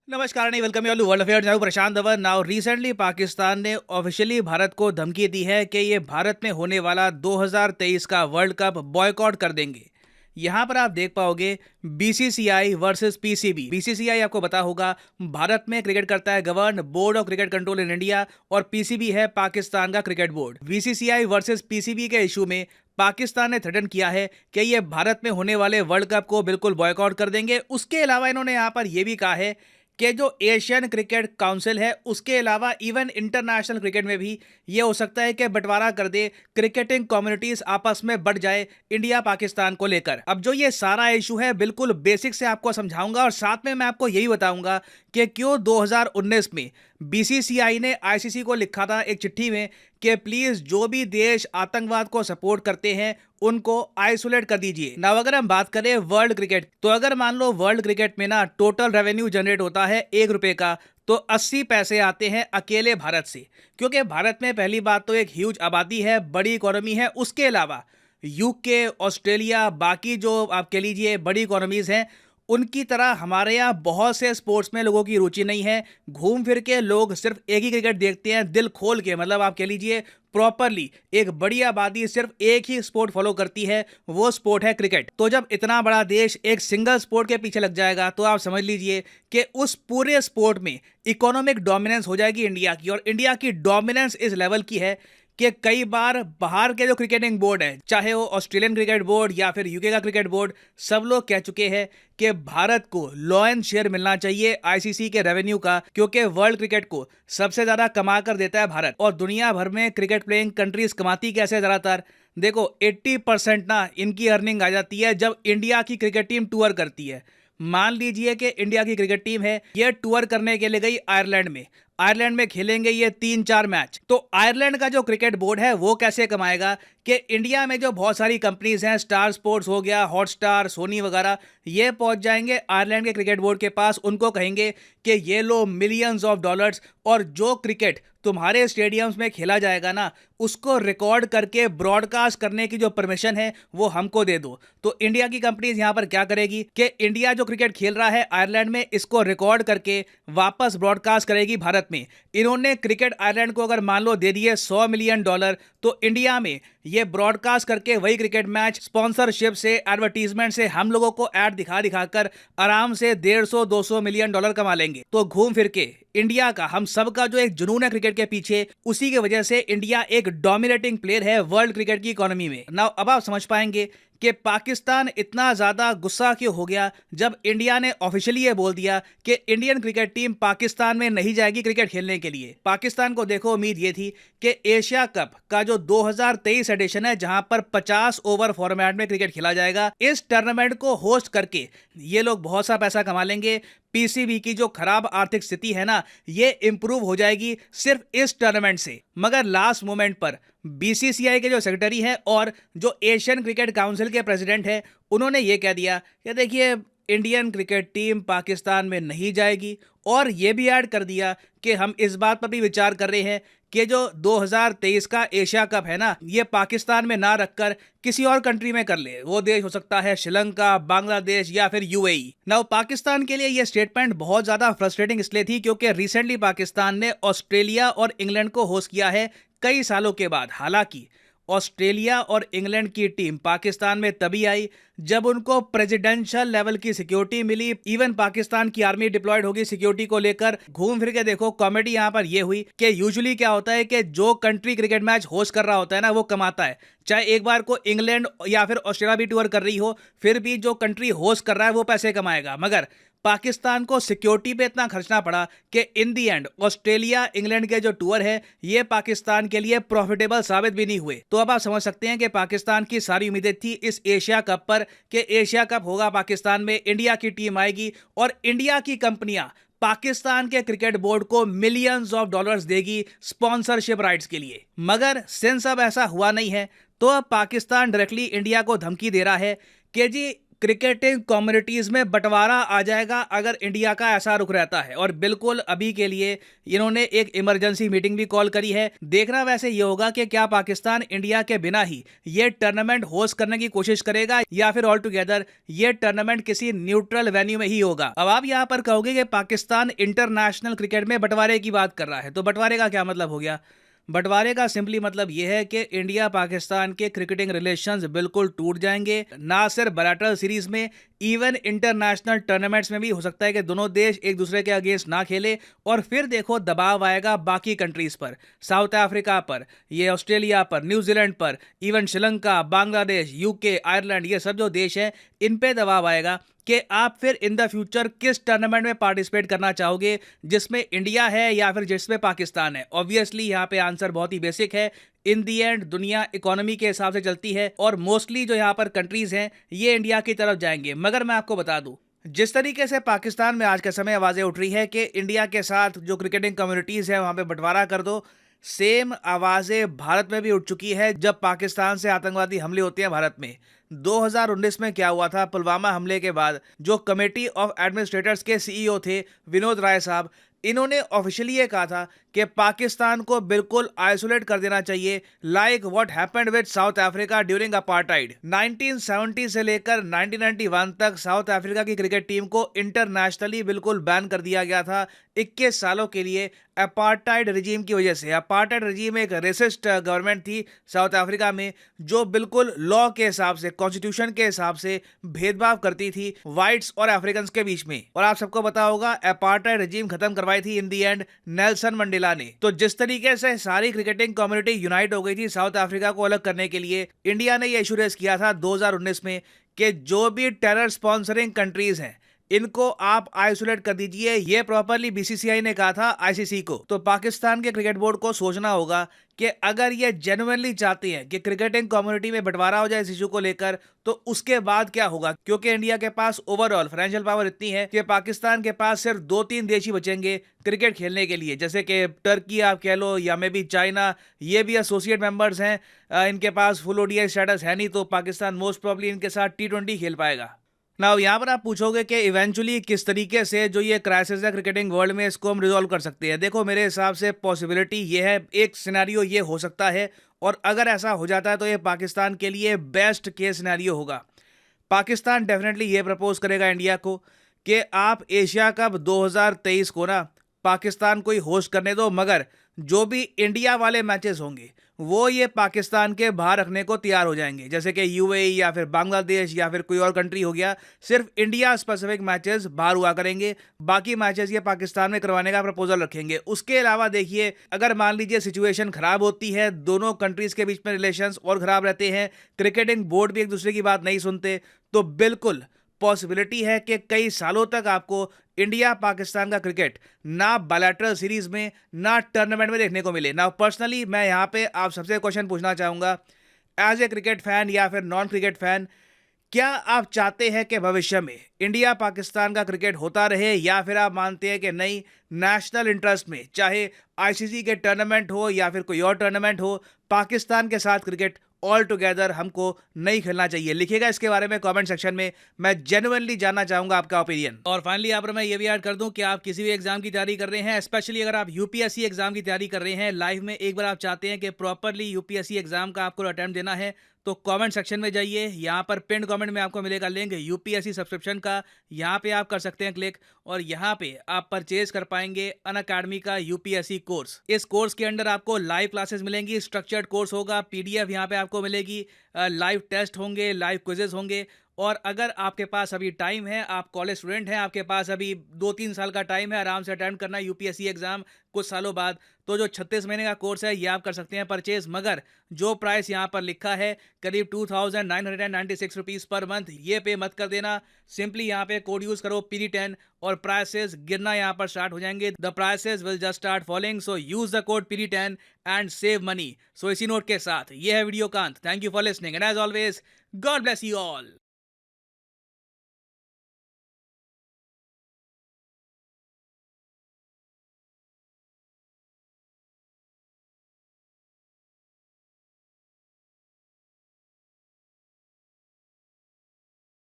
नमस्कार नहीं welcome you all world affairs. Now Prashant Dhawan. Now recently Pakistan ने ऑफिशियली भारत को धमकी दी है कि ये भारत में होने वाला 2023 का वर्ल्ड कप बॉयकॉट कर देंगे। यहाँ पर आप देख पाओगे बीसीसीआई वर्सेस पीसीबी। बीसीसीआई आपको पता होगा भारत में क्रिकेट करता है govern, board of cricket control in India, और पीसीबी है पाकिस्तान का cricket board. BCCI versus PCB के इशू में पाकिस्तान ने थ्रेटन किया है कि ये भारत में होने वाले वर्ल्ड कप को बिल्कुल बॉयकॉट कर देंगे। उसके अलावा इन्होंने यहाँ पर यह भी कहा है कि जो एशियन क्रिकेट काउंसिल है उसके अलावा इवन इंटरनेशनल क्रिकेट में भी ये हो सकता है कि बंटवारा कर दे, क्रिकेटिंग कम्युनिटीज आपस में बढ़ जाए इंडिया पाकिस्तान को लेकर। अब जो ये सारा इशू है बिल्कुल बेसिक से आपको समझाऊंगा और साथ में मैं आपको यही बताऊंगा कि क्यों 2019 में बीसीसीआई ने आईसीसी को लिखा था एक चिट्ठी में कि प्लीज जो भी देश आतंकवाद को सपोर्ट करते हैं उनको आइसोलेट कर दीजिए। ना अगर हम बात करें वर्ल्ड क्रिकेट, तो अगर मान लो वर्ल्ड क्रिकेट में ना टोटल रेवेन्यू जनरेट होता है 1 रुपए का, तो 80 पैसे आते हैं अकेले भारत से। क्योंकि भारत में पहली बात तो एक ह्यूज आबादी है, बड़ी इकोनॉमी है। उसके अलावा यूके, ऑस्ट्रेलिया, बाकी जो आप कह लीजिए बड़ी इकोनॉमीज हैं, उनकी तरह हमारे यहाँ बहुत से स्पोर्ट्स में लोगों की रुचि नहीं है। घूम फिर के लोग सिर्फ एक ही क्रिकेट देखते हैं, दिल खोल के, मतलब आप कह लीजिए प्रॉपरली। एक बड़ी आबादी सिर्फ एक ही स्पोर्ट फॉलो करती है, वो स्पोर्ट है क्रिकेट। तो जब इतना बड़ा देश एक सिंगल स्पोर्ट के पीछे लग जाएगा तो आप समझ लीजिए कि उस पूरे स्पोर्ट में इकोनॉमिक डोमिनेंस हो जाएगी इंडिया की। और इंडिया की डोमिनेंस इस लेवल की है कि कई बार बाहर के जो क्रिकेटिंग बोर्ड है, चाहे वो ऑस्ट्रेलियन क्रिकेट बोर्ड या फिर यूके का क्रिकेट बोर्ड, सब लोग कह चुके हैं कि भारत को लॉ एंड शेयर मिलना चाहिए आईसीसी के रेवेन्यू का। क्योंकि वर्ल्ड क्रिकेट को सबसे ज्यादा कमा कर देता है भारत। और दुनिया भर में क्रिकेट प्लेइंग कंट्रीज कमाती कैसे, ज्यादातर देखो 80% ना इनकी अर्निंग आ जाती है जब इंडिया की क्रिकेट टीम टूर करती है। मान लीजिए कि इंडिया की क्रिकेट टीम है, ये टूर करने के लिए गई आयरलैंड में। आयरलैंड में खेलेंगे ये 3-4 मैच, तो आयरलैंड का जो क्रिकेट बोर्ड है वो कैसे कमाएगा कि इंडिया में जो बहुत सारी कंपनीज हैं, स्टार स्पोर्ट्स हो गया, हॉटस्टार, सोनी वगैरह, ये पहुंच जाएंगे आयरलैंड के क्रिकेट बोर्ड के पास। उनको कहेंगे कि ये लो मिलियंस ऑफ डॉलर्स, और जो क्रिकेट तुम्हारे स्टेडियम्स में खेला जाएगा ना, उसको रिकॉर्ड करके ब्रॉडकास्ट करने की जो परमिशन है वो हमको दे दो। तो इंडिया की कंपनीज यहां पर क्या करेगी कि इंडिया जो क्रिकेट खेल रहा है आयरलैंड में, इसको रिकॉर्ड करके वापस ब्रॉडकास्ट करेगी भारत में। इन्होंने क्रिकेट आयरलैंड को अगर मान लो दे दिए $100 मिलियन, तो इंडिया में ये ब्रॉडकास्ट करके वही क्रिकेट मैच स्पॉन्सरशिप से, एडवर्टीजमेंट से हम लोगों को ऐड दिखा दिखाकर आराम से $150-200 मिलियन कमा लेंगे। तो घूम फिर के इंडिया का, हम सब का जो एक जुनून है क्रिकेट के पीछे, उसी की वजह से इंडिया एक डोमिनेटिंग प्लेयर है वर्ल्ड क्रिकेट की इकोनॉमी में। नाउ अब आप समझ पाएंगे कि पाकिस्तान इतना ज्यादा गुस्सा क्यों हो गया जब इंडिया ने ऑफिशियली ये बोल दिया कि इंडियन क्रिकेट टीम पाकिस्तान में नहीं जाएगी क्रिकेट खेलने के लिए। पाकिस्तान को देखो उम्मीद ये थी कि एशिया कप का जो 2023 एडिशन है, जहां पर 50 ओवर फॉर्मेट में क्रिकेट खेला जाएगा, इस टूर्नामेंट को होस्ट करके ये लोग बहुत सा पैसा कमा लेंगे। पीसीबी की जो खराब आर्थिक स्थिति है ना, ये इंप्रूव हो जाएगी सिर्फ इस टूर्नामेंट से। मगर लास्ट मोमेंट पर बीसीसीआई के जो सेक्रेटरी हैं और जो एशियन क्रिकेट काउंसिल के प्रेसिडेंट हैं, उन्होंने ये कह दिया कि देखिए इंडियन क्रिकेट टीम पाकिस्तान में नहीं जाएगी। और ये भी ऐड कर दिया कि हम इस बात पर भी विचार कर रहे हैं कि जो 2023 का एशिया कप है ना, ये पाकिस्तान में ना रखकर किसी और कंट्री में कर ले। वो देश हो सकता है श्रीलंका, बांग्लादेश या फिर यूएई। नाउ पाकिस्तान के लिए ये स्टेटमेंट बहुत ज्यादा फ्रस्ट्रेटिंग इसलिए थी क्योंकि रिसेंटली पाकिस्तान ने ऑस्ट्रेलिया और इंग्लैंड को होस्ट किया है कई सालों के बाद। हालांकि ऑस्ट्रेलिया और इंग्लैंड की टीम पाकिस्तान में तभी आई जब उनको प्रेसिडेंशियल लेवल की सिक्योरिटी मिली। इवन पाकिस्तान की आर्मी डिप्लॉयड होगी सिक्योरिटी को लेकर। घूम फिर के देखो कॉमेडी यहां पर यह हुई कि यूजुअली क्या होता है कि जो कंट्री क्रिकेट मैच होस्ट कर रहा होता है ना, वो कमाता है। चाहे एक बार को इंग्लैंड या फिर ऑस्ट्रेलिया भी टूर कर रही हो, फिर भी जो कंट्री होस्ट कर रहा है वो पैसे कमाएगा। मगर पाकिस्तान को सिक्योरिटी पे इतना खर्चना पड़ा कि इन दी एंड ऑस्ट्रेलिया इंग्लैंड के जो टूर है ये पाकिस्तान के लिए प्रॉफिटेबल साबित भी नहीं हुए। तो अब आप समझ सकते हैं कि पाकिस्तान की सारी उम्मीदें थी इस एशिया कप पर कि एशिया कप होगा पाकिस्तान में, इंडिया की टीम आएगी और इंडिया की कंपनियां पाकिस्तान के क्रिकेट बोर्ड को मिलियंस ऑफ डॉलर्स देगी स्पॉन्सरशिप राइट्स के लिए। मगर सिंस अब ऐसा हुआ नहीं है, तो अब पाकिस्तान डायरेक्टली इंडिया को धमकी दे रहा है कि जी क्रिकेटिंग कम्युनिटीज में बंटवारा आ जाएगा अगर इंडिया का ऐसा रुख रहता है। और बिल्कुल अभी के लिए इन्होंने एक इमरजेंसी मीटिंग भी कॉल करी है। देखना वैसे ये होगा कि क्या पाकिस्तान इंडिया के बिना ही ये टूर्नामेंट होस्ट करने की कोशिश करेगा या फिर ऑल टुगेदर ये टूर्नामेंट किसी न्यूट्रल वेन्यू में ही होगा। अब आप यहाँ पर कहोगे कि पाकिस्तान इंटरनेशनल क्रिकेट में बंटवारे की बात कर रहा है, तो बंटवारे का क्या मतलब हो गया? बंटवारे का सिंपली मतलब यह है कि इंडिया पाकिस्तान के क्रिकेटिंग रिलेशंस बिल्कुल टूट जाएंगे। ना सिर्फ बायलैटरल सीरीज में, इवन इंटरनेशनल टूर्नामेंट्स में भी हो सकता है कि दोनों देश एक दूसरे के अगेंस्ट ना खेले। और फिर देखो दबाव आएगा बाकी कंट्रीज पर, साउथ अफ्रीका पर, ये ऑस्ट्रेलिया पर, न्यूजीलैंड पर, even Sri Lanka, Bangladesh, UK, Ireland, ये सब जो देश हैं इन पे दबाव आएगा कि आप फिर इन द फ्यूचर किस टूर्नामेंट में पार्टिसिपेट करना चाहोगे, जिसमें इंडिया है या फिर जिसमें पाकिस्तान है। ऑब्वियसली यहाँ पे आंसर बहुत ही बेसिक है। इन दी एंड दुनिया इकोनॉमी के हिसाब से चलती है और मोस्टली जो यहाँ पर कंट्रीज हैं ये इंडिया की तरफ जाएंगे। मगर मैं आपको बता दूं, जिस तरीके से पाकिस्तान में आज के समय आवाजें उठ रही है कि इंडिया के साथ जो क्रिकेटिंग कम्युनिटीज है वहां पे बंटवारा कर दो, सेम आवाजें भारत में भी उठ चुकी है। जब पाकिस्तान से आतंकवादी हमले होते हैं भारत में, 2019 में क्या हुआ था, पुलवामा हमले के बाद जो कमेटी ऑफ एडमिनिस्ट्रेटर्स के सीईओ थे विनोद राय साहब, इन्होंने ऑफिशियली ये कहा था कि पाकिस्तान को बिल्कुल आइसोलेट कर देना चाहिए, like what happened with south Africa during apartheid. 1970 से लेकर 1991 तक साउथ अफ्रीका की क्रिकेट टीम को इंटरनेशनली बिल्कुल बैन कर दिया गया था 21 सालों के लिए अपार्टाइड रिजीम की वजह से। अपार्टाइड रिजीम एक रेसिस्ट गवर्नमेंट थी साउथ अफ्रीका में जो बिल्कुल लॉ के हिसाब से, कॉन्स्टिट्यूशन के हिसाब से भेदभाव करती थी व्हाइट्स और अफ्रीकन के बीच में। और आप सबको पता होगा अपार्टाइड रिजीम खत्म करवाई थी इन दी एंड नेल्सन मंडेला ने। तो जिस तरीके से सारी क्रिकेटिंग कम्युनिटी यूनाइट हो गई थी साउथ अफ्रीका को अलग करने के लिए, इंडिया ने यह इशू रेज किया था 2019 में कि जो भी टेरर स्पॉन्सरिंग कंट्रीज हैं इनको आप आइसोलेट कर दीजिए। ये प्रॉपरली बीसीसीआई ने कहा था आईसीसी को। तो पाकिस्तान के क्रिकेट बोर्ड को सोचना होगा कि अगर ये जेन्युइनली चाहते हैं कि क्रिकेटिंग कम्युनिटी में बंटवारा हो जाए इस इशू को लेकर, तो उसके बाद क्या होगा। क्योंकि इंडिया के पास ओवरऑल फाइनेंशियल पावर इतनी है कि पाकिस्तान के पास सिर्फ 2-3 देश ही बचेंगे क्रिकेट खेलने के लिए, जैसे कि टर्की आप कह लो या मे बी चाइना, ये भी एसोसिएट मेंबर्स हैं। इनके पास फुल ओडीआई स्टेटस है नहीं, तो पाकिस्तान मोस्ट प्रॉब्ली इनके साथ T20 खेल पाएगा ना। यहाँ पर आप पूछोगे कि इवेंचुअली किस तरीके से जो ये क्राइसिस है क्रिकेटिंग वर्ल्ड में, इसको हम रिजॉल्व कर सकते हैं। देखो मेरे हिसाब से पॉसिबिलिटी ये है, एक सिनेरियो ये हो सकता है, और अगर ऐसा हो जाता है तो ये पाकिस्तान के लिए बेस्ट केस सिनेरियो होगा। पाकिस्तान डेफिनेटली ये प्रपोज करेगा इंडिया को कि आप एशिया कप 2023 को ना पाकिस्तान को ही होस्ट करने दो, मगर जो भी इंडिया वाले मैचेस होंगे वो ये पाकिस्तान के बाहर रखने को तैयार हो जाएंगे, जैसे कि यूएई या फिर बांग्लादेश या फिर कोई और कंट्री हो गया। सिर्फ इंडिया स्पेसिफिक मैचेस बाहर हुआ करेंगे, बाकी मैचेस ये पाकिस्तान में करवाने का प्रपोजल रखेंगे। उसके अलावा देखिए, अगर मान लीजिए सिचुएशन खराब होती है, दोनों कंट्रीज के बीच में रिलेशंस और खराब रहते हैं, क्रिकेटिंग बोर्ड भी एक दूसरे की बात नहीं सुनते, तो बिल्कुल पॉसिबिलिटी है कि कई सालों तक आपको इंडिया पाकिस्तान का क्रिकेट ना बायलैटरल सीरीज में ना टूर्नामेंट में देखने को मिले। ना पर्सनली मैं यहाँ पे आप सबसे क्वेश्चन पूछना चाहूँगा, एज ए क्रिकेट फैन या फिर नॉन क्रिकेट फैन, क्या आप चाहते हैं कि भविष्य में इंडिया पाकिस्तान का क्रिकेट होता रहे, या फिर आप मानते हैं कि नहीं, नेशनल इंटरेस्ट में चाहे आईसीसी के टूर्नामेंट हो या फिर कोई और टूर्नामेंट हो, पाकिस्तान के साथ क्रिकेट ऑल टुगेदर हमको नहीं खेलना चाहिए? लिखिएगा इसके बारे में कमेंट सेक्शन में, मैं जेन्युइनली जानना चाहूंगा आपका ओपिनियन। और फाइनली यहाँ पर मैं ये भी ऐड कर दूं कि आप किसी भी एग्जाम की तैयारी कर रहे हैं, स्पेशली अगर आप यूपीएससी एग्जाम की तैयारी कर रहे हैं लाइफ में, एक बार आप चाहते हैं कि प्रॉपरली यूपीएससी एग्जाम का आपको अटेम्प्ट देना है, तो कमेंट सेक्शन में जाइए। यहाँ पर पिन कमेंट में आपको मिलेगा लिंक यूपीएससी सब्सक्रिप्शन का, यहाँ पे आप कर सकते हैं क्लिक, और यहाँ पे आप परचेज कर पाएंगे अनअकैडमी का यूपीएससी कोर्स। इस कोर्स के अंदर आपको लाइव क्लासेस मिलेंगी, स्ट्रक्चर्ड कोर्स होगा, पीडीएफ यहाँ पे आपको मिलेगी, लाइव टेस्ट होंगे, लाइव क्विजेस होंगे। और अगर आपके पास अभी टाइम है, आप कॉलेज स्टूडेंट हैं, आपके पास अभी 2-3 साल का टाइम है आराम से अटेम्प्ट करना यूपीएससी एग्जाम कुछ सालों बाद, तो जो 36 महीने का कोर्स है ये आप कर सकते हैं परचेज। मगर जो प्राइस यहाँ पर लिखा है करीब 2996 रुपीज़ पर मंथ, ये पे मत कर देना। सिंपली यहाँ पे कोड यूज करो PD10 और प्राइसेस गिरना यहाँ पर स्टार्ट हो जाएंगे। The prices will just start following, so use the code PD10 and save money. So इसी नोट के साथ ये है वीडियो का अंत। Thank you for listening and as always God bless you all.